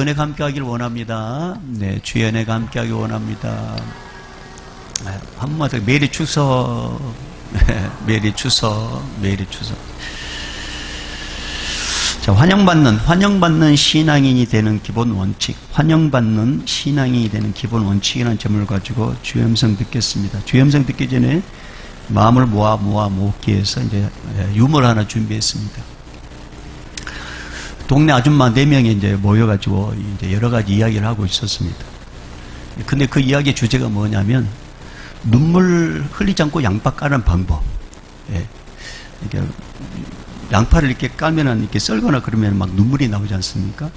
주의 은혜가 함께하길 원합니다. 네, 주의 은혜가 함께하길 원합니다. 한마디로 메리 추석, 메리 추석, 메리 추석. 자, 환영받는 신앙인이 되는 기본 원칙, 환영받는 신앙인이 되는 기본 원칙이라는 점을 가지고 주의 음성 듣겠습니다. 주의 음성 듣기 전에 마음을 모으기 위해서 이제 유머를 하나 준비했습니다. 동네 아줌마 4명이 이제 모여가지고 이제 여러 가지 이야기를 하고 있었습니다. 근데 그 이야기 주제가 뭐냐면, 눈물 흘리지 않고 양파 까는 방법. 예. 이게 양파를 이렇게 까면은 이렇게 썰거나 그러면 막 눈물이 나오지 않습니까?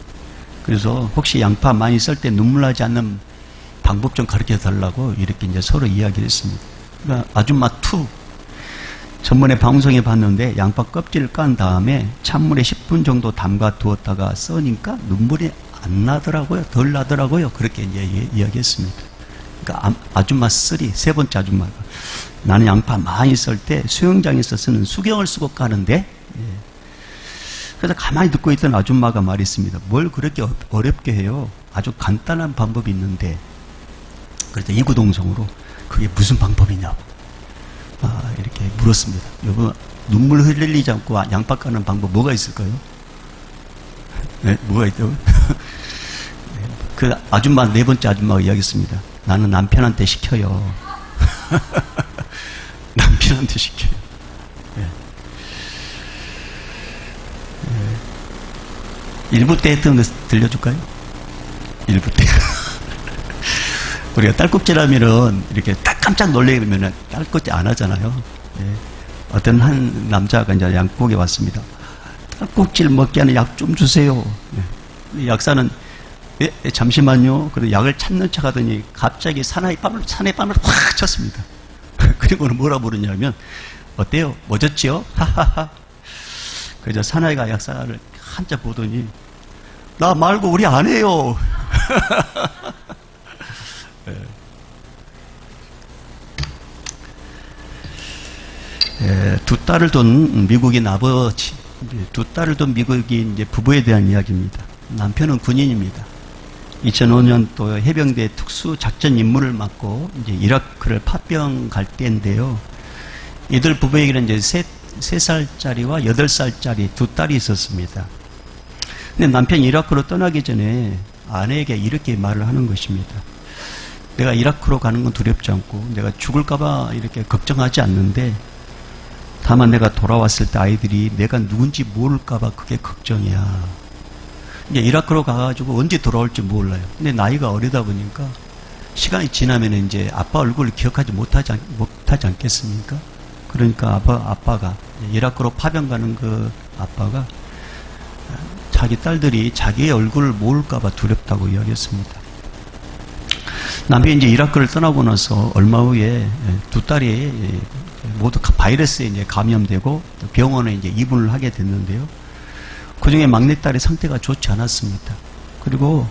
그래서 혹시 양파 많이 썰 때 눈물 나지 않는 방법 좀 가르쳐 달라고 이렇게 이제 서로 이야기를 했습니다. 그러니까 아줌마 2. 전번에 방송에 봤는데 양파 껍질을 깐 다음에 찬물에 10분 정도 담가 두었다가 써니까 눈물이 안 나더라고요. 덜 나더라고요. 그렇게 이제 이야기했습니다. 그러니까 아줌마 3, 세 번째 아줌마가, 나는 양파 많이 썰 때 수영장에서 쓰는 수경을 쓰고 까는데, 그래서 가만히 듣고 있던 아줌마가 말했습니다. 뭘 그렇게 어렵게 해요? 아주 간단한 방법이 있는데. 그래서 이구동성으로 그게 무슨 방법이냐고 이렇게 물었습니다. 여러분, 눈물 흘리지 않고 양파 까는 방법 뭐가 있을까요? 네, 뭐가 있다고요? 그 아줌마, 4번째 아줌마가 이야기했습니다. 나는 남편한테 시켜요. 남편한테 시켜요. 네. 네. 1부 때 했던 거 들려줄까요? 1부 때. 우리가 딸꾹질하면은 이렇게 딱 깜짝 놀래게 되면은 딸꾹질 안 하잖아요. 네. 어떤 한 남자가 이제 약국에 왔습니다. 딸꾹질 먹게 하는 약 좀 주세요. 네. 약사는 잠시만요. 그리고 약을 찾는 척 하더니 갑자기 사나이 뺨을 확 쳤습니다. 그리고는 뭐라 부르냐면, 어때요? 멋졌지요? 하하하. 그래서 사나이가 약사를 한참 보더니, 나 말고 우리 안 해요. 두 딸을 둔 미국인 아버지, 두 딸을 둔 미국인 이제 부부에 대한 이야기입니다. 남편은 군인입니다. 2005년도 해병대 특수작전 임무를 맡고 이제 이라크를 파병 갈 때인데요. 이들 부부에게는 이제 3살짜리와 8살짜리 두 딸이 있었습니다. 근데 남편이 이라크로 떠나기 전에 아내에게 이렇게 말을 하는 것입니다. 내가 이라크로 가는 건 두렵지 않고 내가 죽을까봐 이렇게 걱정하지 않는데, 다만 내가 돌아왔을 때 아이들이 내가 누군지 모를까봐 그게 걱정이야. 이제 이라크로 가가지고 언제 돌아올지 몰라요. 근데 나이가 어리다 보니까 시간이 지나면 이제 아빠 얼굴을 기억하지 못하지 않겠습니까? 그러니까 아빠가 이라크로 파병 가는 그 아빠가 자기 딸들이 자기의 얼굴을 모를까봐 두렵다고 이야기했습니다. 남편이 이제 이라크를 떠나고 나서 얼마 후에 두 딸이 모두 바이러스에 이제 감염되고 병원에 이제 입원을 하게 됐는데요. 그 중에 막내딸의 상태가 좋지 않았습니다. 그리고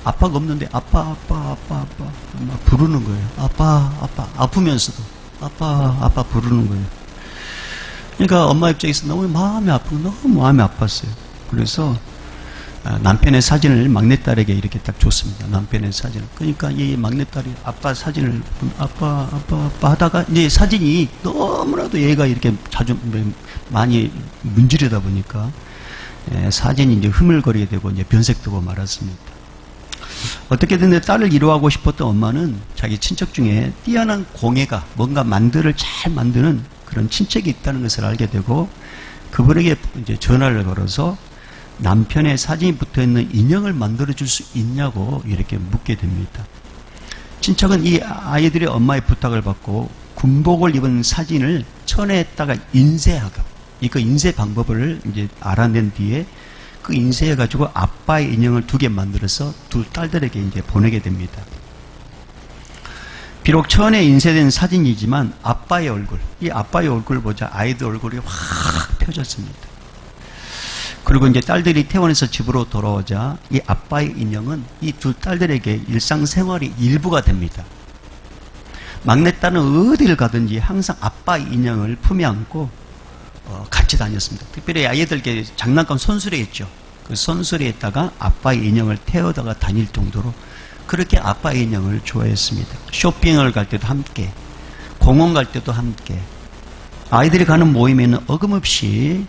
아빠가 없는데 아빠 막 부르는 거예요. 아빠 아프면서도 아빠 부르는 거예요. 그러니까 엄마 입장에서 너무 마음이 아팠어요. 그래서 남편의 사진을 막내딸에게 이렇게 딱 줬습니다. 남편의 사진을. 그러니까 이 막내딸이 아빠 사진을 아빠 하다가 이제 사진이 너무나도 얘가 이렇게 자주 많이 문지르다 보니까 사진이 이제 흐물거리게 되고 이제 변색되고 말았습니다. 어떻게든 딸을 위로하고 싶었던 엄마는 자기 친척 중에 뛰어난 공예가, 뭔가 잘 만드는 그런 친척이 있다는 것을 알게 되고, 그분에게 이제 전화를 걸어서 남편의 사진이 붙어 있는 인형을 만들어줄 수 있냐고 이렇게 묻게 됩니다. 친척은 이 아이들의 엄마의 부탁을 받고 군복을 입은 사진을 천에다가 인쇄하고, 그 인쇄 방법을 이제 알아낸 뒤에 그 인쇄해가지고 아빠의 인형을 2개 만들어서 두 딸들에게 이제 보내게 됩니다. 비록 천에 인쇄된 사진이지만 아빠의 얼굴, 이 아빠의 얼굴을 보자 아이들 얼굴이 확 펴졌습니다. 그리고 이제 딸들이 퇴원해서 집으로 돌아오자 이 아빠의 인형은 이 두 딸들에게 일상생활의 일부가 됩니다. 막내딸은 어디를 가든지 항상 아빠의 인형을 품에 안고 같이 다녔습니다. 특별히 아이들에게 장난감 손수레 있죠. 그 선술에다가 아빠의 인형을 태워다가 다닐 정도로 그렇게 아빠의 인형을 좋아했습니다. 쇼핑을 갈 때도 함께, 공원 갈 때도 함께, 아이들이 가는 모임에는 어김없이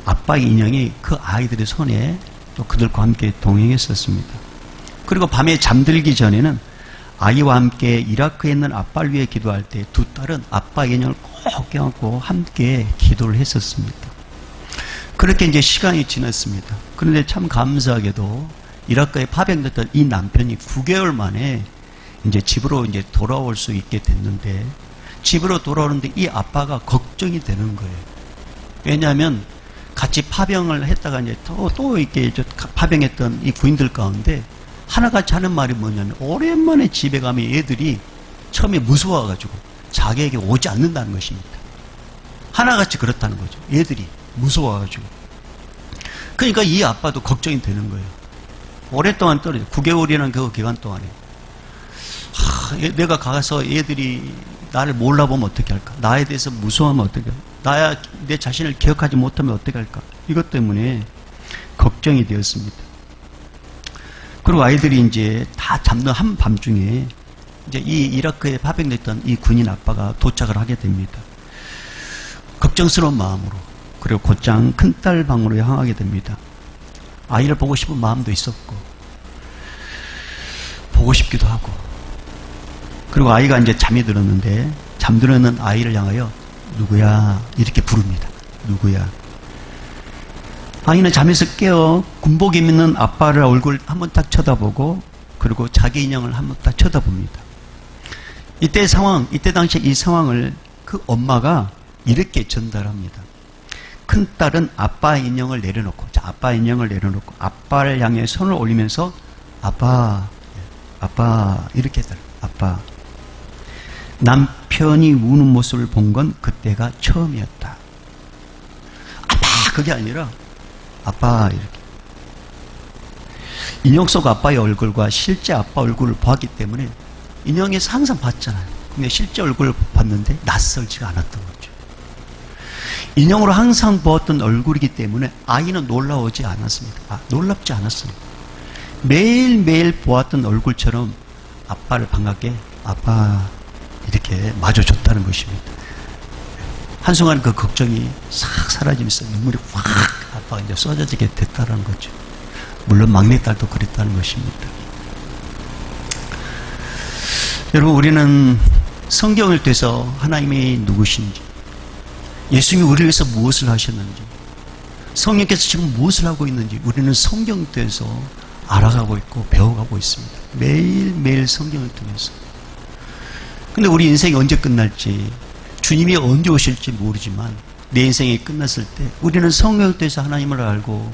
아빠의 인형이 그 아이들의 손에 또 그들과 함께 동행했었습니다. 그리고 밤에 잠들기 전에는 아이와 함께 이라크에 있는 아빠를 위해 기도할 때 두 딸은 아빠의 인형을 꼭 껴안고 함께 기도를 했었습니다. 그렇게 이제 시간이 지났습니다. 그런데 참 감사하게도 이라크에 파병됐던 이 남편이 9개월 만에 이제 집으로 이제 돌아올 수 있게 됐는데, 집으로 돌아오는데 이 아빠가 걱정이 되는 거예요. 왜냐하면 같이 파병을 했다가 이제 또 이렇게 파병했던 이 구인들 가운데 하나같이 하는 말이 뭐냐면, 오랜만에 집에 가면 애들이 처음에 무서워가지고 자기에게 오지 않는다는 것입니다. 하나같이 그렇다는 거죠. 애들이 무서워가지고. 그러니까 이 아빠도 걱정이 되는 거예요. 오랫동안 떨어져. 9개월이라는 그 기간 동안에. 내가 가서 애들이 나를 몰라보면 어떻게 할까? 나에 대해서 무서워하면 어떻게 할까? 내 자신을 기억하지 못하면 어떻게 할까? 이것 때문에 걱정이 되었습니다. 그리고 아이들이 이제 다 잡는 한밤중에 이제 이 이라크에 파병됐던 이 군인 아빠가 도착을 하게 됩니다. 걱정스러운 마음으로, 그리고 곧장 큰딸 방으로 향하게 됩니다. 아이를 보고 싶은 마음도 있었고, 보고 싶기도 하고, 그리고 아이가 이제 잠이 들었는데, 잠들었는 아이를 향하여 누구야? 이렇게 부릅니다. 누구야? 아이는 잠에서 깨어 군복 입는 아빠를 얼굴 한번 딱 쳐다보고, 그리고 자기 인형을 한번 딱 쳐다봅니다. 이때 당시에 이 상황을 그 엄마가 이렇게 전달합니다. 큰딸은 아빠 인형을 내려놓고, 아빠 인형을 내려놓고 아빠를 향해 손을 올리면서 아빠 이렇게 했어요. 아빠. 남편이 우는 모습을 본 건 그때가 처음이었다. 아빠 그게 아니라 아빠 이렇게. 인형 속 아빠의 얼굴과 실제 아빠 얼굴을 보았기 때문에 인형에서 항상 봤잖아요. 근데 실제 얼굴을 봤는데 낯설지가 않았던 거죠. 인형으로 항상 보았던 얼굴이기 때문에 아이는 놀라우지 않았습니다. 놀랍지 않았습니다. 매일매일 보았던 얼굴처럼 아빠를 반갑게 아빠 이렇게 마주줬다는 것입니다. 한순간 그 걱정이 싹 사라지면서 눈물이 확 아빠가 이제 쏟아지게 됐다는 거죠. 물론 막내딸도 그랬다는 것입니다. 여러분, 우리는 성경을 통해서 하나님이 누구신지, 예수님이 우리를 위해서 무엇을 하셨는지, 성령께서 지금 무엇을 하고 있는지 우리는 성경 통해서 알아가고 있고 배워가고 있습니다. 매일매일 성경을 통해서. 근데 우리 인생이 언제 끝날지, 주님이 언제 오실지 모르지만 내 인생이 끝났을 때 우리는 성경을 통해서 하나님을 알고,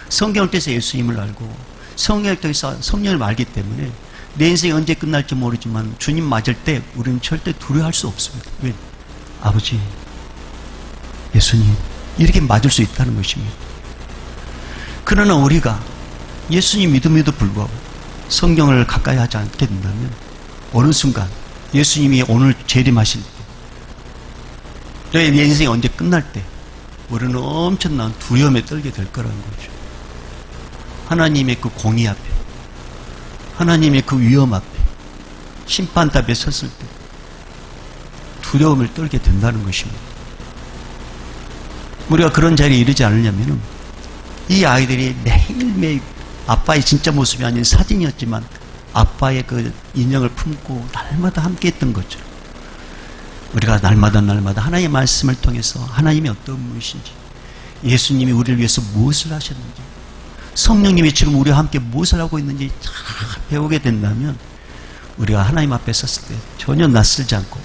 성경을 통해서 예수님을 알고, 성경을 통해서 성령을 알기 때문에 내 인생이 언제 끝날지 모르지만 주님 맞을 때 우리는 절대 두려워할 수 없습니다. 왜? 아버지, 예수님, 이렇게 맞을 수 있다는 것입니다. 그러나 우리가 예수님 믿음에도 불구하고 성경을 가까이 하지 않게 된다면 어느 순간 예수님이 오늘 재림하실 때, 내 인생이 언제 끝날 때 우리는 엄청난 두려움에 떨게 될 거라는 거죠. 하나님의 그 공의 앞에, 하나님의 그 위험 앞에, 심판답에 섰을 때 두려움을 떨게 된다는 것입니다. 우리가 그런 자리에 이르지 않으려면 이 아이들이 매일매일 아빠의 진짜 모습이 아닌 사진이었지만 아빠의 그 인형을 품고 날마다 함께 했던 거죠. 우리가 날마다 하나님의 말씀을 통해서 하나님이 어떤 분이신지, 예수님이 우리를 위해서 무엇을 하셨는지, 성령님이 지금 우리와 함께 무엇을 하고 있는지 잘 배우게 된다면 우리가 하나님 앞에 섰을 때 전혀 낯설지 않고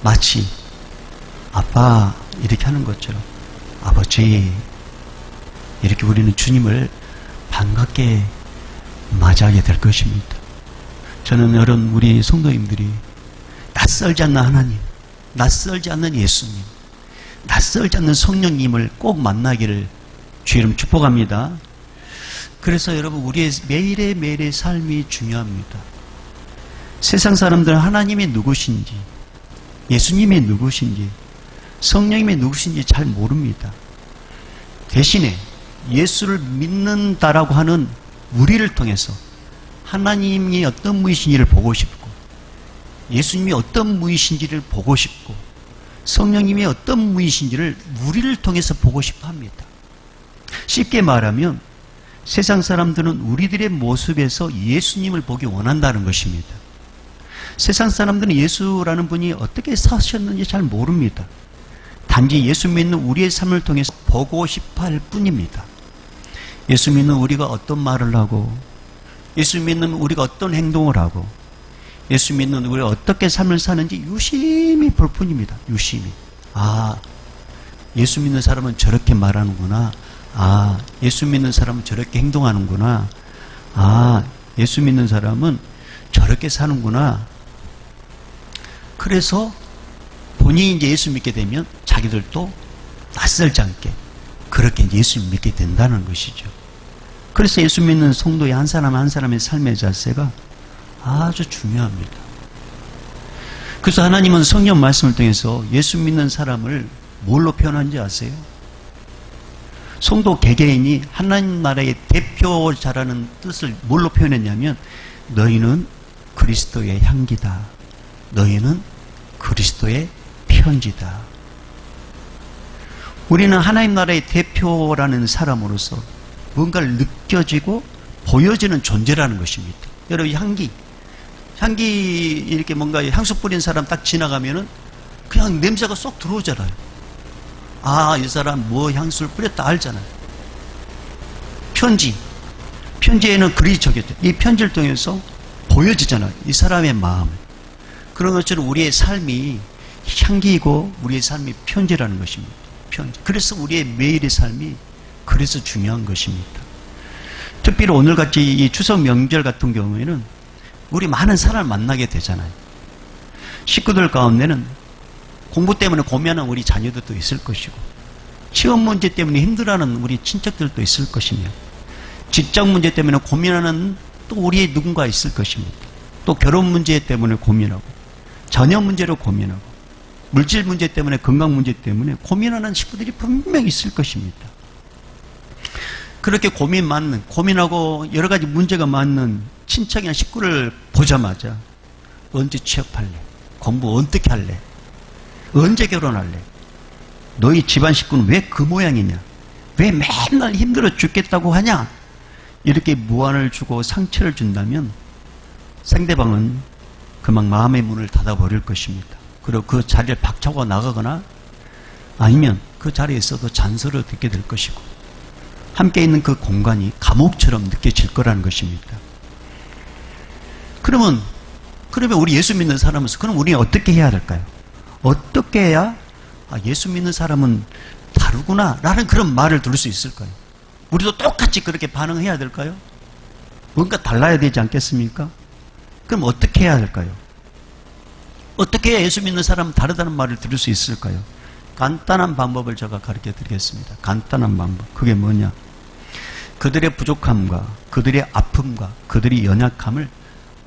마치 아빠 이렇게 하는 것처럼 아버지 이렇게 우리는 주님을 반갑게 맞이하게 될 것입니다. 저는 여러분, 우리 성도님들이 낯설지 않는 하나님, 낯설지 않는 예수님, 낯설지 않는 성령님을 꼭 만나기를 주의 이름 축복합니다. 그래서 여러분, 우리의 매일의 삶이 중요합니다. 세상 사람들은 하나님이 누구신지, 예수님이 누구신지, 성령님이 누구신지 잘 모릅니다. 대신에 예수를 믿는다라고 하는 우리를 통해서 하나님이 어떤 분이신지를 보고 싶고, 예수님이 어떤 분이신지를 보고 싶고, 성령님이 어떤 분이신지를 우리를 통해서 보고 싶어 합니다. 쉽게 말하면 세상 사람들은 우리들의 모습에서 예수님을 보기 원한다는 것입니다. 세상 사람들은 예수라는 분이 어떻게 사셨는지 잘 모릅니다. 단지 예수 믿는 우리의 삶을 통해서 보고 싶어 할 뿐입니다. 예수 믿는 우리가 어떤 말을 하고, 예수 믿는 우리가 어떤 행동을 하고, 예수 믿는 우리가 어떻게 삶을 사는지 유심히 볼 뿐입니다. 유심히. 아, 예수 믿는 사람은 저렇게 말하는구나. 아, 예수 믿는 사람은 저렇게 행동하는구나. 아, 예수 믿는 사람은 저렇게 사는구나. 그래서 본인이 이제 예수 믿게 되면 자기들도 낯설지 않게 그렇게 이제 예수 믿게 된다는 것이죠. 그래서 예수 믿는 성도의 한 사람 한 사람의 삶의 자세가 아주 중요합니다. 그래서 하나님은 성경 말씀을 통해서 예수 믿는 사람을 뭘로 표현한지 아세요? 성도 개개인이 하나님 나라의 대표자라는 뜻을 뭘로 표현했냐면, 너희는 그리스도의 향기다. 너희는 그리스도의 편지다. 우리는 하나님 나라의 대표라는 사람으로서 뭔가를 느껴지고 보여지는 존재라는 것입니다. 여러분, 향기 이렇게 뭔가 향수 뿌린 사람 딱 지나가면은 그냥 냄새가 쏙 들어오잖아요. 아, 이 사람 뭐 향수를 뿌렸다 알잖아요. 편지에는 글이 적혀져. 이 편지를 통해서 보여지잖아요. 이 사람의 마음. 그런 것처럼 우리의 삶이 향기이고 우리의 삶이 편지라는 것입니다. 편지. 그래서 우리의 매일의 삶이 그래서 중요한 것입니다. 특별히 오늘같이 이 추석 명절 같은 경우에는 우리 많은 사람을 만나게 되잖아요. 식구들 가운데는 공부 때문에 고민하는 우리 자녀들도 있을 것이고, 취업 문제 때문에 힘들어하는 우리 친척들도 있을 것이며, 직장 문제 때문에 고민하는 또 우리의 누군가 있을 것입니다. 또 결혼 문제 때문에 고민하고, 자녀 문제로 고민하고, 물질 문제 때문에, 건강 문제 때문에 고민하는 식구들이 분명히 있을 것입니다. 그렇게 고민하고 여러 가지 문제가 많은 친척이나 식구를 보자마자 언제 취업할래? 공부 어떻게 할래? 언제 결혼할래? 너희 집안 식구는 왜 그 모양이냐? 왜 맨날 힘들어 죽겠다고 하냐? 이렇게 무안을 주고 상처를 준다면 상대방은 그만 마음의 문을 닫아버릴 것입니다. 그리고 그 자리를 박차고 나가거나 아니면 그 자리에 있어도 잔소리를 듣게 될 것이고, 함께 있는 그 공간이 감옥처럼 느껴질 거라는 것입니다. 그러면 우리 예수 믿는 사람으로서 그럼 우리는 어떻게 해야 될까요? 어떻게 해야 예수 믿는 사람은 다르구나 라는 그런 말을 들을 수 있을까요? 우리도 똑같이 그렇게 반응해야 될까요? 뭔가 달라야 되지 않겠습니까? 그럼 어떻게 해야 될까요? 어떻게 해야 예수 믿는 사람은 다르다는 말을 들을 수 있을까요? 간단한 방법을 제가 가르쳐 드리겠습니다. 간단한 방법. 그게 뭐냐? 그들의 부족함과 그들의 아픔과 그들의 연약함을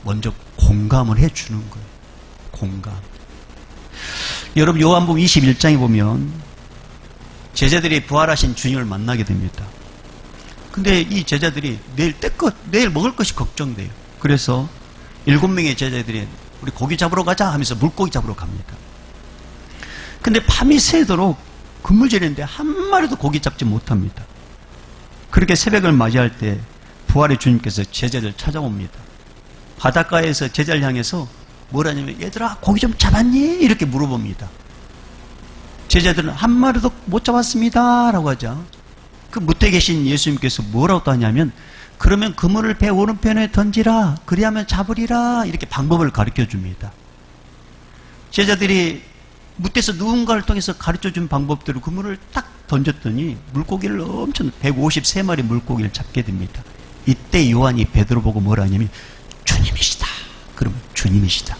먼저 공감을 해주는 거예요. 공감. 여러분, 요한복음 21장에 보면 제자들이 부활하신 주님을 만나게 됩니다. 근데 이 제자들이 내일 먹을 것이 걱정돼요. 그래서 7명의 제자들이 우리 고기 잡으러 가자 하면서 물고기 잡으러 갑니다. 근데 밤이 새도록 그물질인데 한 마리도 고기 잡지 못합니다. 그렇게 새벽을 맞이할 때 부활의 주님께서 제자들 찾아옵니다. 바닷가에서 제자를 향해서 뭐라냐면, 얘들아 고기 좀 잡았니? 이렇게 물어봅니다. 제자들은 한 마리도 못 잡았습니다 라고 하죠. 그 무태 계신 예수님께서 뭐라고 하냐면, 그러면 그물을 배 오른편에 던지라, 그리하면 잡으리라, 이렇게 방법을 가르쳐 줍니다. 제자들이 무태에서 누군가를 통해서 가르쳐 준 방법대로 그물을 딱 던졌더니 물고기를 엄청 153마리 물고기를 잡게 됩니다. 이때 요한이 베드로 보고 뭐라 하냐면, 주님이시다. 그러면 주님이시다.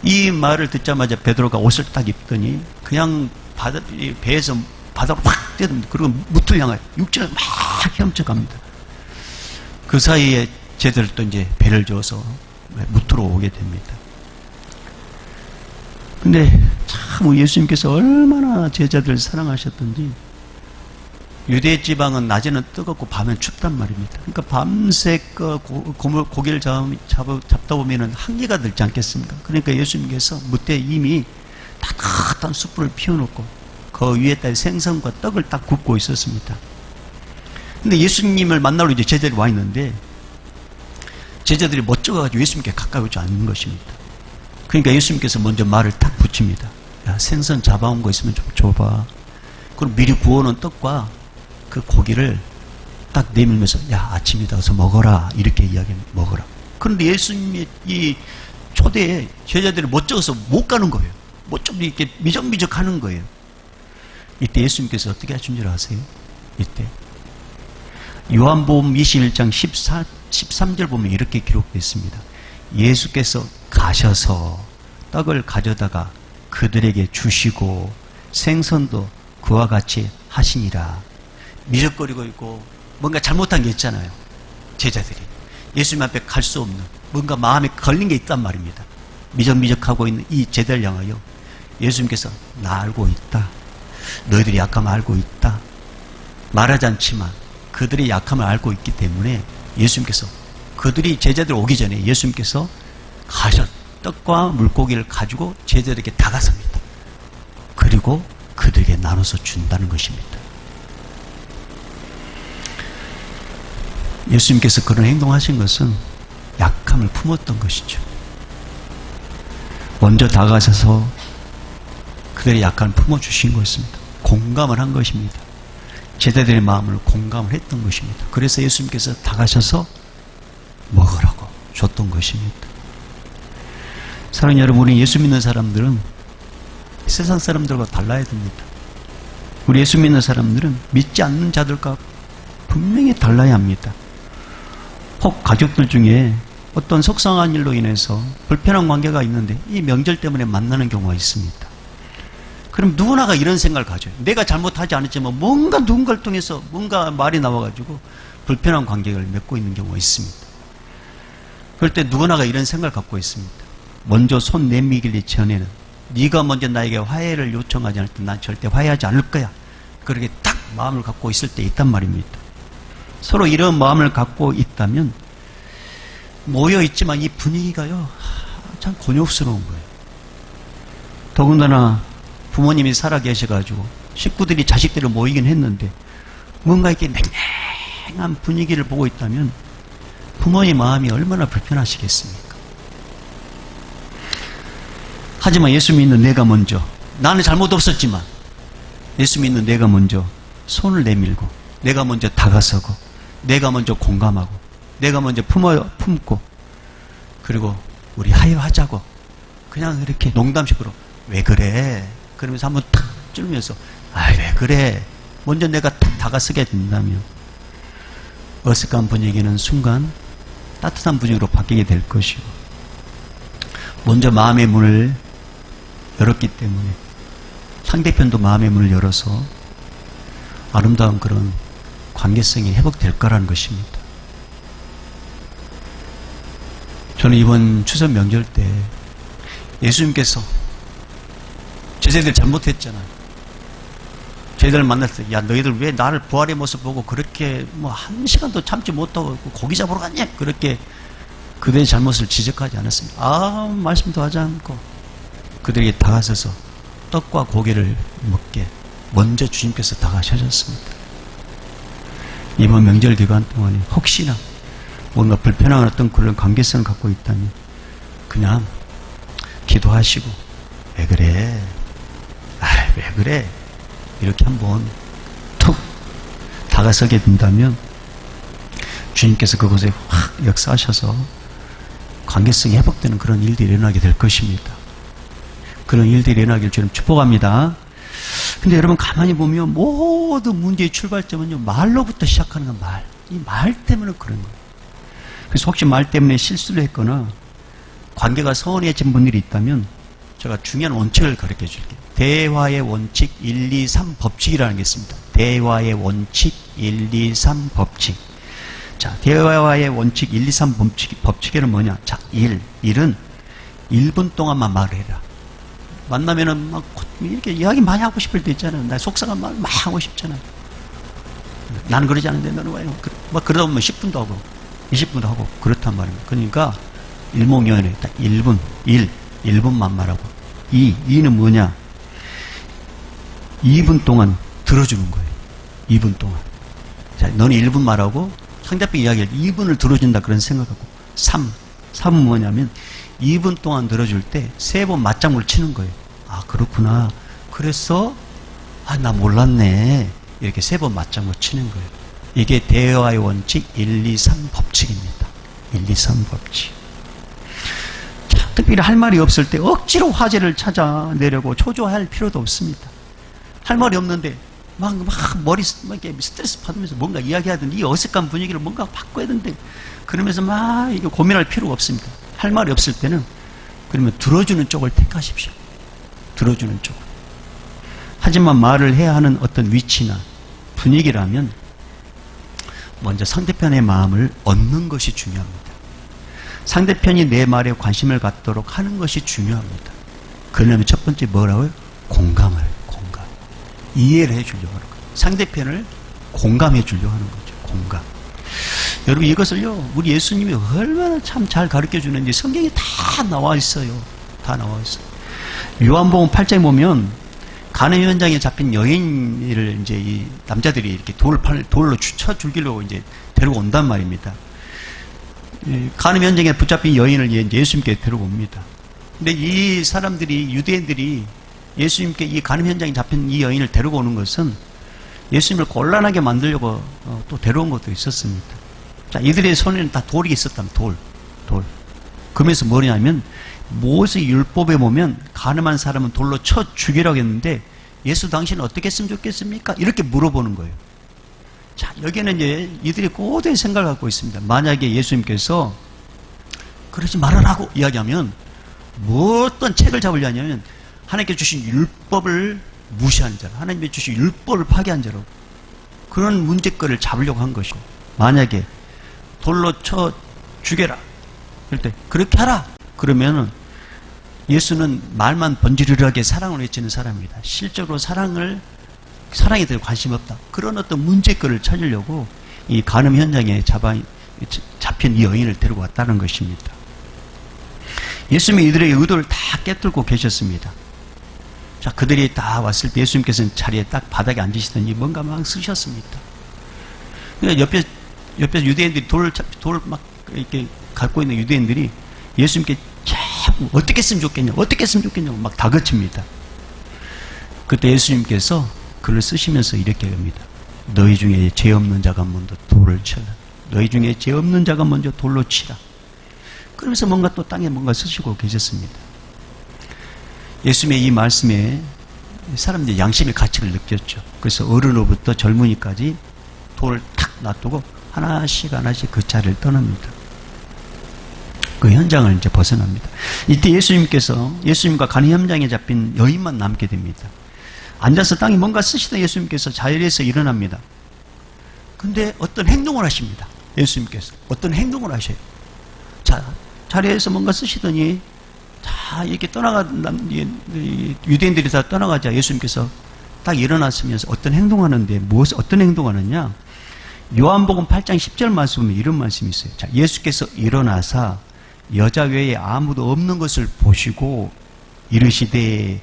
이 말을 듣자마자 베드로가 옷을 딱 입더니 그냥 배에서 바다로 확 뛰어듭니다. 그리고 무트를 향하여 육지를 막 헤엄쳐갑니다. 그 사이에 제자들도 이제 배를 저어서 무트로 오게 됩니다. 근데 참 예수님께서 얼마나 제자들을 사랑하셨던지 유대 지방은 낮에는 뜨겁고 밤엔 춥단 말입니다. 그러니까 밤새 고기를 잡다 보면은 한계가 들지 않겠습니까? 그러니까 예수님께서 무때 이미 따뜻한 숯불을 피워놓고 그 위에다 생선과 떡을 딱 굽고 있었습니다. 근데 예수님을 만나러 이제 제자들이 와 있는데 제자들이 멋쩍어가지고 예수님께 가까이 오지 않는 것입니다. 그러니까 예수님께서 먼저 말을 딱 붙입니다. 야, 생선 잡아온 거 있으면 좀 줘봐. 그럼 미리 구워놓은 떡과 그 고기를 딱 내밀면서 야, 아침이다, 어서 먹어라. 이렇게 이야기하면 먹어라. 그런데 예수님이 이 초대에 제자들이 멋쩍어서 못 가는 거예요. 좀 이렇게 미적미적 하는 거예요. 이때 예수님께서 어떻게 하신 줄 아세요? 이때 요한복음 21장 13절 보면 이렇게 기록되어 있습니다. 예수께서 가셔서 떡을 가져다가 그들에게 주시고 생선도 그와 같이 하시니라. 미적거리고 있고 뭔가 잘못한 게 있잖아요. 제자들이 예수님 앞에 갈 수 없는 뭔가 마음에 걸린 게 있단 말입니다. 미적미적하고 있는 이 제자를 향하여 예수님께서 나 알고 있다. 너희들이 약함을 알고 있다. 말하지 않지만 그들의 약함을 알고 있기 때문에 예수님께서 그들이 제자들 오기 전에 예수님께서 가셔 떡과 물고기를 가지고 제자들에게 다가섭니다. 그리고 그들에게 나눠서 준다는 것입니다. 예수님께서 그런 행동하신 것은 약함을 품었던 것이죠. 먼저 다가서서 그들의 약함을 품어주신 것입니다. 공감을 한 것입니다. 제자들의 마음을 공감을 했던 것입니다. 그래서 예수님께서 다가셔서 먹으라고 줬던 것입니다. 사랑하는 여러분, 우리 예수 믿는 사람들은 세상 사람들과 달라야 됩니다. 우리 예수 믿는 사람들은 믿지 않는 자들과 분명히 달라야 합니다. 혹 가족들 중에 어떤 속상한 일로 인해서 불편한 관계가 있는데 이 명절 때문에 만나는 경우가 있습니다. 그럼 누구나가 이런 생각을 가져요. 내가 잘못하지 않았지만 뭔가 누군가를 통해서 뭔가 말이 나와가지고 불편한 관계를 맺고 있는 경우가 있습니다. 그럴 때 누구나가 이런 생각을 갖고 있습니다. 먼저 손 내밀기 전에는 네가 먼저 나에게 화해를 요청하지 않을 때 난 절대 화해하지 않을 거야. 그렇게 딱 마음을 갖고 있을 때 있단 말입니다. 서로 이런 마음을 갖고 있다면 모여있지만 이 분위기가요 참 곤욕스러운 거예요. 더군다나 부모님이 살아 계셔가지고 식구들이 자식들을 모이긴 했는데 뭔가 이렇게 냉랭한 분위기를 보고 있다면 부모의 마음이 얼마나 불편하시겠습니까? 하지만 예수 믿는 내가 먼저, 나는 잘못 없었지만 예수 믿는 내가 먼저 손을 내밀고 내가 먼저 다가서고 내가 먼저 공감하고 내가 먼저 품고 그리고 우리 하여하자고 그냥 이렇게 농담식으로 왜 그래? 그러면서 한번 탁 찌르면서 왜 그래? 먼저 내가 탁 다가서게 된다면 어색한 분위기는 순간 따뜻한 분위기로 바뀌게 될 것이고 먼저 마음의 문을 열었기 때문에 상대편도 마음의 문을 열어서 아름다운 그런 관계성이 회복될 거라는 것입니다. 저는 이번 추석 명절 때 예수님께서 제자들 잘못했잖아요. 제자들 만났을 때 야 너희들 왜 나를 부활의 모습 보고 그렇게 뭐 한 시간도 참지 못하고 고기 잡으러 갔냐? 그렇게 그들의 잘못을 지적하지 않았습니다. 아무 말씀도 하지 않고 그들에게 다가서서 떡과 고기를 먹게 먼저 주님께서 다가서셨습니다. 이번 명절 기간 동안에 혹시나 뭔가 불편한 어떤 그런 관계성을 갖고 있다면 그냥 기도하시고 왜 그래? 왜 그래? 이렇게 한번 툭 다가서게 된다면 주님께서 그곳에 확 역사하셔서 관계성이 회복되는 그런 일들이 일어나게 될 것입니다. 그런 일들이 일어나길 주님 축복합니다. 근데 여러분 가만히 보면 모든 문제의 출발점은요 말로부터 시작하는 건 말. 이 말 때문에 그런 거예요. 그래서 혹시 말 때문에 실수를 했거나 관계가 서운해진 분들이 있다면 제가 중요한 원칙을 가르쳐 줄게요. 대화의 원칙 1, 2, 3 법칙이라는 게 있습니다. 대화의 원칙 1, 2, 3 법칙. 자, 대화의 원칙 1, 2, 3 법칙에는 뭐냐? 자, 1은 1분 동안만 말을 해라. 만나면은 막 이렇게 이야기 많이 하고 싶을 때 있잖아요. 나 속상한 말 막 하고 싶잖아요. 나는 그러지 않은데 너는 왜? 막 그러다 보면 10분도 하고 20분도 하고 그렇단 말입니다. 그러니까 일목요연에 딱 1분, 1분만 말하고 2는 뭐냐? 2분 동안 들어주는 거예요. 2분 동안. 자, 너는 1분 말하고 상대편 이야기를 2분을 들어준다 그런 생각하고 3은 뭐냐면 2분 동안 들어줄 때 3번 맞장구를 치는 거예요. 아, 그렇구나. 그래서 나 몰랐네. 이렇게 3번 맞장구 치는 거예요. 이게 대화의 원칙 1, 2, 3 법칙입니다. 1, 2, 3 법칙. 자, 특별히 할 말이 없을 때 억지로 화제를 찾아내려고 초조할 필요도 없습니다. 할 말이 없는데 막 머리 이렇게 스트레스 받으면서 뭔가 이야기하던 이 어색한 분위기를 뭔가 바꿔야 되는데 그러면서 막 이거 고민할 필요가 없습니다. 할 말이 없을 때는 그러면 들어주는 쪽을 택하십시오. 들어주는 쪽. 하지만 말을 해야 하는 어떤 위치나 분위기라면 먼저 상대편의 마음을 얻는 것이 중요합니다. 상대편이 내 말에 관심을 갖도록 하는 것이 중요합니다. 그러려면 첫 번째 뭐라고요? 공감. 이해를 해주려고 하는 거예요. 상대편을 공감해 주려고 하는 거죠. 공감. 여러분 이것을요, 우리 예수님이 얼마나 참 잘 가르쳐 주는지 성경에 다 나와 있어요. 다 나와 있어요. 요한복음 8장에 보면 간음 현장에 잡힌 여인을 이제 이 남자들이 이렇게 돌로 쳐 죽이려고 이제 데리고 온단 말입니다. 간음 현장에 붙잡힌 여인을 예수님께 데리고 옵니다. 근데 이 사람들이, 유대인들이 예수님께 이 간음 현장에 잡힌 이 여인을 데리고 오는 것은 예수님을 곤란하게 만들려고 또 데려온 것도 있었습니다. 자, 이들의 손에는 다 돌이 있었다면 돌. 그러면서 뭐냐면 모세 율법에 보면 간음한 사람은 돌로 쳐 죽이라고 했는데 예수 당신은 어떻게 했으면 좋겠습니까? 이렇게 물어보는 거예요. 자, 여기는 이제 이들이 고도의 생각을 갖고 있습니다. 만약에 예수님께서 그러지 말아라고 이야기하면 뭐 어떤 책을 잡으려냐면 하나님께 주신 율법을 무시한 자로, 하나님께 주신 율법을 파괴한 자로 그런 문제거리를 잡으려고 한 것이고, 만약에 돌로 쳐 죽여라 그럴 때 그렇게 하라 그러면은 예수는 말만 번지르르하게 사랑을 외치는 사람입니다. 실제로 사랑에 대해 관심 없다. 그런 어떤 문제거리를 찾으려고 이 간음 현장에 잡힌 이 여인을 데리고 왔다는 것입니다. 예수님이 이들의 의도를 다 깨뚫고 계셨습니다. 자, 그들이 다 왔을 때 예수님께서는 자리에 딱 바닥에 앉으시더니 뭔가 막 쓰셨습니다. 그러니까 옆에 유대인들이 돌 막 이렇게 갖고 있는 유대인들이 예수님께 자꾸 어떻게 했으면 좋겠냐고 막 다그칩니다. 그때 예수님께서 글을 쓰시면서 이렇게 합니다. 너희 중에 죄 없는 자가 먼저 돌을 쳐라. 너희 중에 죄 없는 자가 먼저 돌로 치라. 그러면서 뭔가 또 땅에 뭔가 쓰시고 계셨습니다. 예수님의 이 말씀에 사람들이 양심의 가치를 느꼈죠. 그래서 어른으로부터 젊은이까지 돌을 탁 놔두고 하나씩 그 자리를 떠납니다. 그 현장을 이제 벗어납니다. 이때 예수님과 간음 현장에 잡힌 여인만 남게 됩니다. 앉아서 땅에 뭔가 쓰시던 예수님께서 자리에서 일어납니다. 근데 어떤 행동을 하십니다. 예수님께서 어떤 행동을 하셔요. 자, 자리에서 뭔가 쓰시더니 다 이렇게 유대인들이 다 떠나가자 예수님께서 딱 일어났으면서 어떤 행동하는데 어떤 행동하느냐? 요한복음 8장 10절 말씀에 이런 말씀이 있어요. 자, 예수께서 일어나사 여자 외에 아무도 없는 것을 보시고 이르시되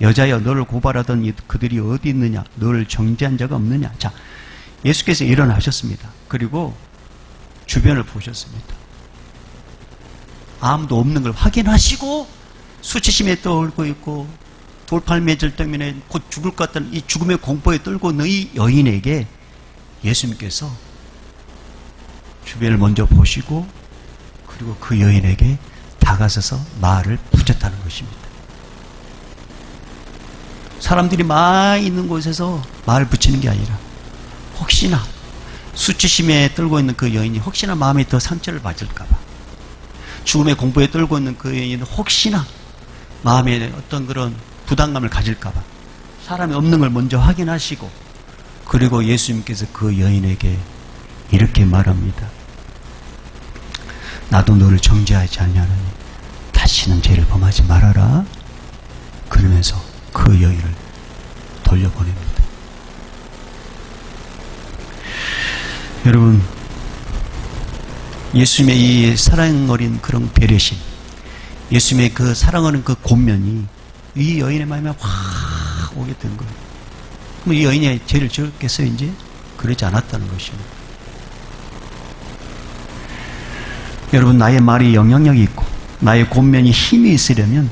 여자여 너를 고발하던 그들이 어디 있느냐? 너를 정죄한 자가 없느냐? 자, 예수께서 일어나셨습니다. 그리고 주변을 보셨습니다. 아무도 없는 걸 확인하시고 수치심에 떨고 있고 돌팔매질 때문에 곧 죽을 것 같다는 이 죽음의 공포에 떨고 있는 이 여인에게 예수님께서 주변을 먼저 보시고 그리고 그 여인에게 다가서서 말을 붙였다는 것입니다. 사람들이 많이 있는 곳에서 말을 붙이는 게 아니라 혹시나 수치심에 떨고 있는 그 여인이 혹시나 마음에 더 상처를 받을까봐, 죽음의 공포에 떨고 있는 그 여인은 혹시나 마음에 어떤 그런 부담감을 가질까봐 사람이 없는 걸 먼저 확인하시고 그리고 예수님께서 그 여인에게 이렇게 말합니다. 나도 너를 정죄하지 않냐느니 다시는 죄를 범하지 말아라. 그러면서 그 여인을 돌려보냅니다. 여러분, 예수님의 이 사랑 어린 그런 배려심, 예수님의 그 사랑 어린 그 권면이 이 여인의 마음에 확 오게 된 거예요. 그럼 이 여인이 죄를 지었겠어요, 이제? 그러지 않았다는 것입니다. 여러분, 나의 말이 영향력이 있고 나의 권면이 힘이 있으려면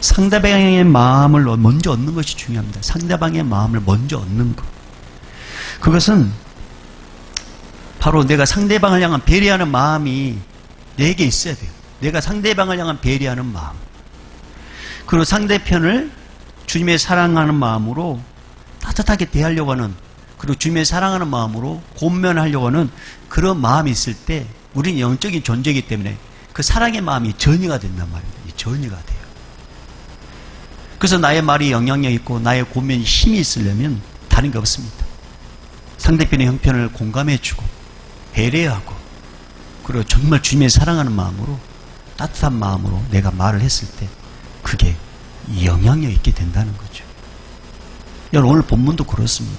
상대방의 마음을 먼저 얻는 것이 중요합니다. 상대방의 마음을 먼저 얻는 것. 그것은 바로 내가 상대방을 향한 배려하는 마음이 내게 있어야 돼요. 내가 상대방을 향한 배려하는 마음. 그리고 상대편을 주님의 사랑하는 마음으로 따뜻하게 대하려고 하는, 그리고 주님의 사랑하는 마음으로 권면하려고 하는 그런 마음이 있을 때 우리는 영적인 존재이기 때문에 그 사랑의 마음이 전이가 된단 말입니다. 이 전이가 돼요. 그래서 나의 말이 영향력 있고 나의 권면이 힘이 있으려면 다른 게 없습니다. 상대편의 형편을 공감해주고 배려하고, 그리고 정말 주님의 사랑하는 마음으로, 따뜻한 마음으로 내가 말을 했을 때 그게 영향력 있게 된다는 거죠. 여러분, 오늘 본문도 그렇습니다.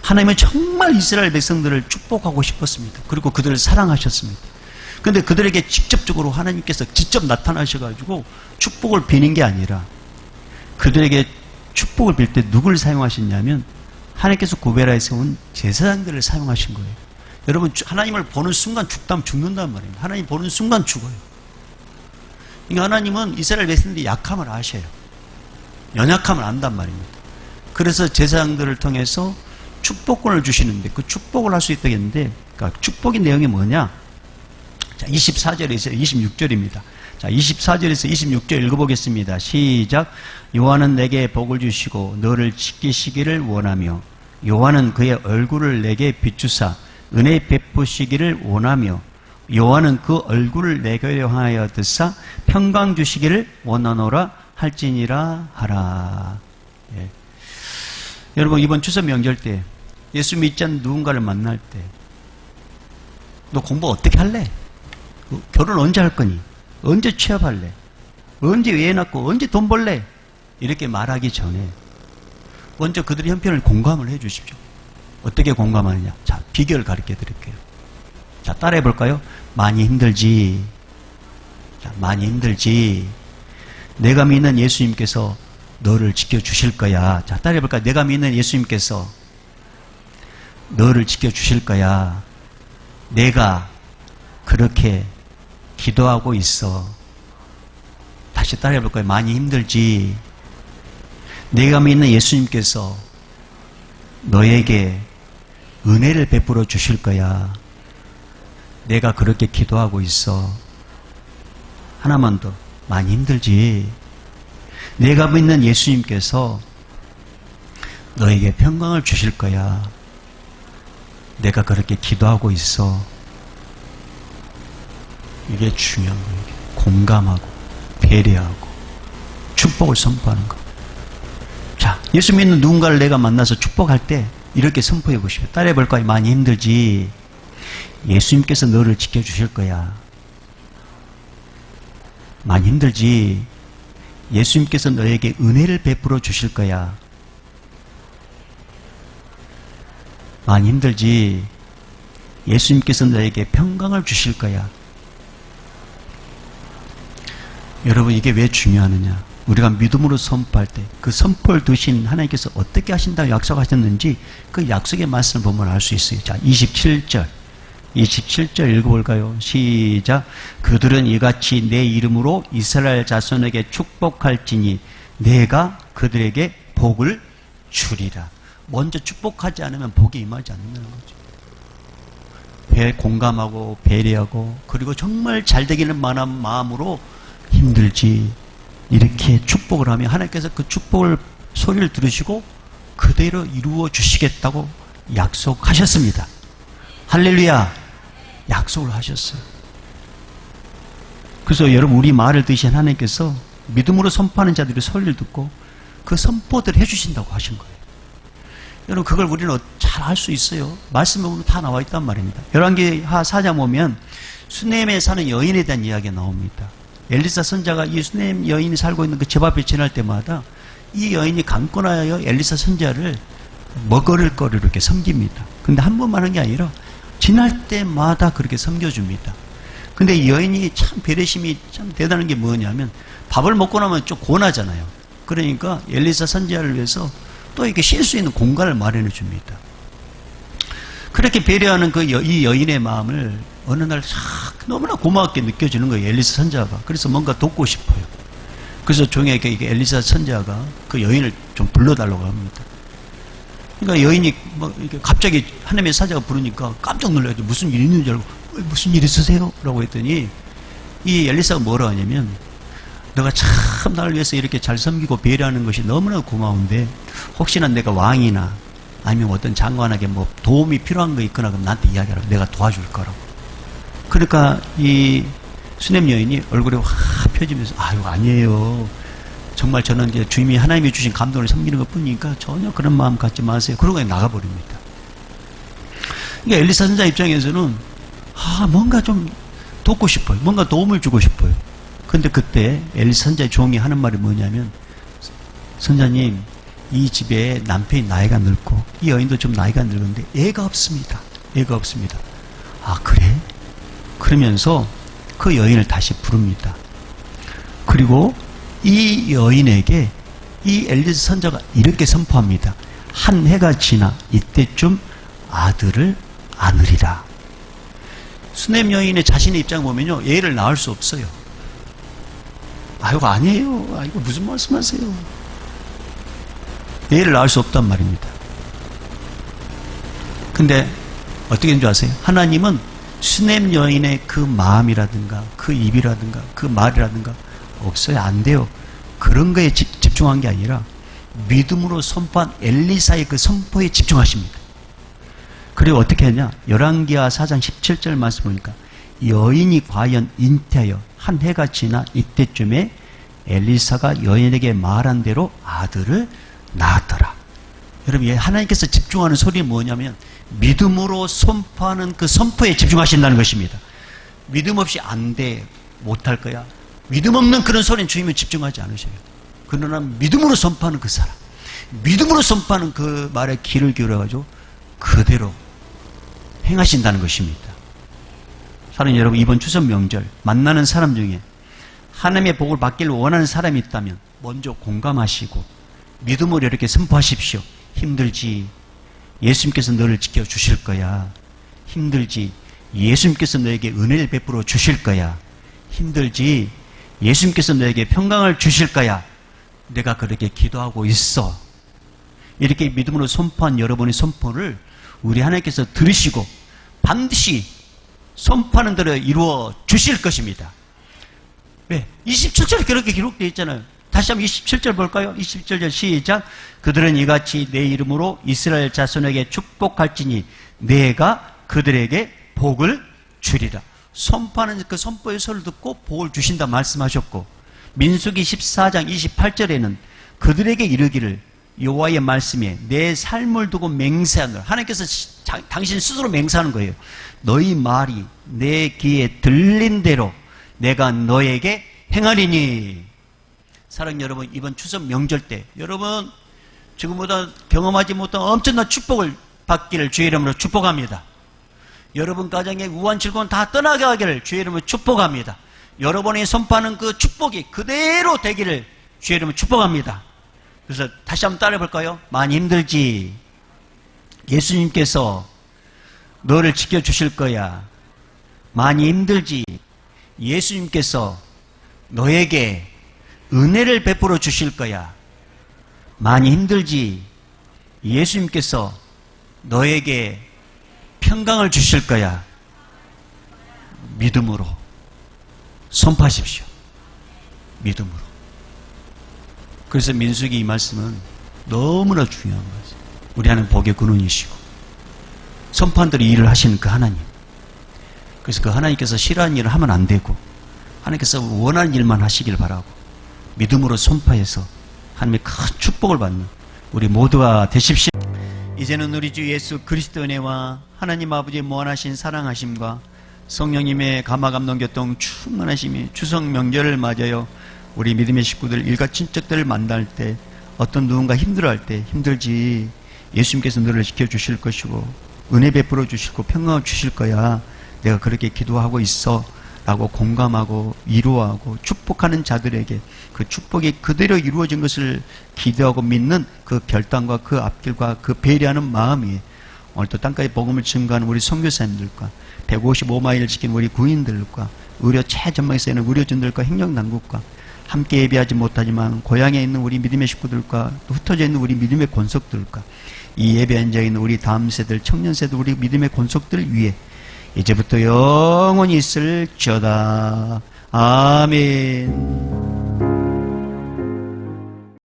하나님은 정말 이스라엘 백성들을 축복하고 싶었습니다. 그리고 그들을 사랑하셨습니다. 그런데 그들에게 직접적으로 하나님께서 직접 나타나셔가지고 축복을 비는 게 아니라 그들에게 축복을 빌 때 누구를 사용하셨냐면 하나님께서 구베라에 세운 제사장들을 사용하신 거예요. 여러분, 하나님을 보는 순간 죽다면 죽는단 말입니다. 하나님 보는 순간 죽어요. 그러니까 하나님은 이스라엘 백성들이 약함을 아셔요. 연약함을 안단 말입니다. 그래서 제사장들을 통해서 축복권을 주시는데, 그 축복을 할 수 있다고 했는데, 그러니까 축복의 내용이 뭐냐? 자, 24절에서 26절입니다. 자, 24절에서 26절 읽어보겠습니다. 시작. 여호와는 내게 복을 주시고 너를 지키시기를 원하며, 여호와는 그의 얼굴을 내게 비추사 은혜 베푸시기를 원하며, 여호와는 그 얼굴을 내게 향하여 드사 평강 주시기를 원하노라 할지니라 하라. 예. 여러분, 이번 추석 명절 때 예수 믿지 않는 누군가를 만날 때 너 공부 어떻게 할래? 결혼 언제 할 거니? 언제 취업할래? 언제 애 낳고 언제 돈 벌래? 이렇게 말하기 전에 먼저 그들의 형편을 공감을 해 주십시오. 어떻게 공감하느냐? 자, 비결을 가르쳐 드릴게요. 자, 따라해 볼까요? 많이 힘들지. 자, 많이 힘들지. 내가 믿는 예수님께서 너를 지켜주실 거야. 자, 따라해 볼까요? 내가 믿는 예수님께서 너를 지켜주실 거야. 내가 그렇게 기도하고 있어. 다시 따라해 볼까요? 많이 힘들지. 내가 믿는 예수님께서 너에게 은혜를 베풀어 주실 거야. 내가 그렇게 기도하고 있어. 하나만 더. 많이 힘들지. 내가 믿는 예수님께서 너에게 평강을 주실 거야. 내가 그렇게 기도하고 있어. 이게 중요한 거예요. 공감하고 배려하고 축복을 선포하는 거. 자, 예수 믿는 누군가를 내가 만나서 축복할 때 이렇게 선포해 보십시오. 따라해 볼까요? 많이 힘들지. 예수님께서 너를 지켜주실 거야. 많이 힘들지. 예수님께서 너에게 은혜를 베풀어 주실 거야. 많이 힘들지. 예수님께서 너에게 평강을 주실 거야. 여러분, 이게 왜 중요하느냐? 우리가 믿음으로 선포할 때 그 선포를 두신 하나님께서 어떻게 하신다고 약속하셨는지 그 약속의 말씀을 보면 알 수 있어요. 자, 27절 읽어볼까요? 시작. 그들은 이같이 내 이름으로 이스라엘 자손에게 축복할지니 내가 그들에게 복을 주리라. 먼저 축복하지 않으면 복이 임하지 않는다는 거죠. 공감하고 배려하고, 그리고 정말 잘 되기는 만한 마음으로 힘들지. 이렇게 축복을 하면 하나님께서 그 축복을 소리를 들으시고 그대로 이루어 주시겠다고 약속하셨습니다. 할렐루야. 약속을 하셨어요. 그래서 여러분, 우리 말을 드신 하나님께서 믿음으로 선포하는 자들이 소리를 듣고 그 선포들을 해주신다고 하신 거예요. 여러분, 그걸 우리는 잘 할 수 있어요. 말씀에 보면 다 나와 있단 말입니다. 열왕기하 4장 보면 수넴에 사는 여인에 대한 이야기가 나옵니다. 엘리사 선자가 이 수넴 여인이 살고 있는 그 집 앞에 지날 때마다 이 여인이 강권하여 엘리사 선자를 먹을 거리로 이렇게 섬깁니다. 근데 한 번만 한 게 아니라 지날 때마다 그렇게 섬겨줍니다. 근데 이 여인이 참 배려심이 참 대단한 게 뭐냐면 밥을 먹고 나면 좀 고나잖아요. 그러니까 엘리사 선지자를 위해서 또 이렇게 쉴 수 있는 공간을 마련해 줍니다. 그렇게 배려하는 이 여인의 마음을 어느 날 너무나 고맙게 느껴지는 거예요. 엘리사 선지자가. 그래서 뭔가 돕고 싶어요. 그래서 종에게 엘리사 선지자가 그 여인을 좀 불러달라고 합니다. 그러니까 여인이 막 이렇게 갑자기 하나님의 사자가 부르니까 깜짝 놀라가지고 무슨 일 있는 줄 알고 무슨 일 있으세요? 라고 했더니 이 엘리사가 뭐라 하냐면 너가 참 나를 위해서 이렇게 잘 섬기고 배려하는 것이 너무나 고마운데 혹시나 내가 왕이나 아니면 어떤 장관에게 뭐 도움이 필요한 거 있거나 그럼 나한테 이야기하라고 내가 도와줄 거라고. 그러니까 이 수냄 여인이 얼굴이 확 펴지면서 아유 아니에요. 정말 저는 이제 주님이 하나님이 주신 감동을 섬기는 것 뿐이니까 전혀 그런 마음 갖지 마세요. 그러고 그냥 나가버립니다. 그러니까 엘리사 선지자 입장에서는 뭔가 좀 돕고 싶어요. 뭔가 도움을 주고 싶어요. 근데 그때 엘리사 선지자의 종이 하는 말이 뭐냐면 선자님 이 집에 남편이 나이가 늙고 이 여인도 좀 나이가 늙은데 애가 없습니다. 애가 없습니다. 아 그래? 그러면서 그 여인을 다시 부릅니다. 그리고 이 여인에게 이 엘리사 선지자가 이렇게 선포합니다. 한 해가 지나 이때쯤 아들을 안으리라. 수냄 여인의 자신의 입장을 보면요 애를 낳을 수 없어요. 아이고 아니에요. 아이고 무슨 말씀하세요. 애를 낳을 수 없단 말입니다. 근데 어떻게 된 줄 아세요? 하나님은 수냄 여인의 그 마음이라든가 그 입이라든가 그 말이라든가 없어요. 안 돼요. 그런 거에 집중한 게 아니라 믿음으로 선포한 엘리사의 그 선포에 집중하십니다. 그리고 어떻게 하냐? 열왕기하 4장 17절 말씀 보니까 여인이 과연 잉태하여 한 해가 지나 이때쯤에 엘리사가 여인에게 말한 대로 아들을 낳았더라. 여러분 하나님께서 집중하는 소리는 뭐냐면 믿음으로 선포하는 그 선포에 집중하신다는 것입니다. 믿음 없이 안 돼, 못할 거야. 믿음 없는 그런 소리는 주님은 집중하지 않으셔요. 그러나 믿음으로 선포하는 그 사람, 믿음으로 선포하는 그 말에 귀를 기울여가지고 그대로 행하신다는 것입니다. 사랑하는 여러분, 이번 추석 명절 만나는 사람 중에 하나님의 복을 받기를 원하는 사람이 있다면 먼저 공감하시고 믿음으로 이렇게 선포하십시오. 힘들지, 예수님께서 너를 지켜주실 거야. 힘들지, 예수님께서 너에게 은혜를 베풀어 주실 거야. 힘들지, 예수님께서 너에게 평강을 주실 거야. 내가 그렇게 기도하고 있어. 이렇게 믿음으로 선포한 여러분의 선포를 우리 하나님께서 들으시고 반드시 선포하는 대로 이루어 주실 것입니다. 왜? 27절에 그렇게 기록되어 있잖아요. 다시 한번 27절 볼까요? 27절 시작. 그들은 이같이 내 이름으로 이스라엘 자손에게 축복할지니 내가 그들에게 복을 주리라. 선포하는 그 선포의 소리를 듣고 복을 주신다 말씀하셨고, 민수기 14장 28절에는 그들에게 이르기를 여호와의 말씀에 내 삶을 두고 맹세하노라. 하나님께서 당신 스스로 맹세하는 거예요. 너희 말이 내 귀에 들린 대로 내가 너에게 행하리니. 사랑하는 여러분, 이번 추석 명절 때 여러분 지금보다 경험하지 못한 엄청난 축복을 받기를 주의 이름으로 축복합니다. 여러분 가정의 우한 즐거움 다 떠나게 하기를 주의 이름으로 축복합니다. 여러분이 선포하는 그 축복이 그대로 되기를 주의 이름으로 축복합니다. 그래서 다시 한번 따라해 볼까요? 많이 힘들지, 예수님께서 너를 지켜주실 거야. 많이 힘들지, 예수님께서 너에게 은혜를 베풀어 주실 거야. 많이 힘들지, 예수님께서 너에게 평강을 주실 거야. 믿음으로 선포하십시오. 믿음으로. 그래서 민수기 이 말씀은 너무나 중요한 거죠. 우리 하나님 복의 근원이시고 선포한 대로 일을 하시는 그 하나님. 그래서 그 하나님께서 싫어하는 일을 하면 안 되고 하나님께서 원하는 일만 하시길 바라고 믿음으로 선포해서 하나님의 큰 축복을 받는 우리 모두가 되십시오. 이제는 우리 주 예수 그리스도 은혜와 하나님 아버지의 무한하신 사랑하심과 성령님의 감화감동교통 충만하심이 추석 명절을 맞아요. 우리 믿음의 식구들, 일가 친척들을 만날 때 어떤 누군가 힘들어할 때 힘들지, 예수님께서 너를 지켜주실 것이고 은혜 베풀어 주시고 평강을 주실 거야. 내가 그렇게 기도하고 있어. 라고 공감하고 위로하고 축복하는 자들에게 그 축복이 그대로 이루어진 것을 기대하고 믿는 그 결단과 그 앞길과 그 배려하는 마음이 오늘 또 땅까지 복음을 증거하는 우리 선교사님들과 155마일을 지킨 우리 구인들과 의료 최전방에 있는 의료진들과 행정당국과 함께 예배하지 못하지만 고향에 있는 우리 믿음의 식구들과 또 흩어져 있는 우리 믿음의 권속들과 이 예배 현장에 있는 우리 다음 세대, 청년 세대, 우리 믿음의 권속들을 위해 이제부터 영원히 있을지어다. 아멘.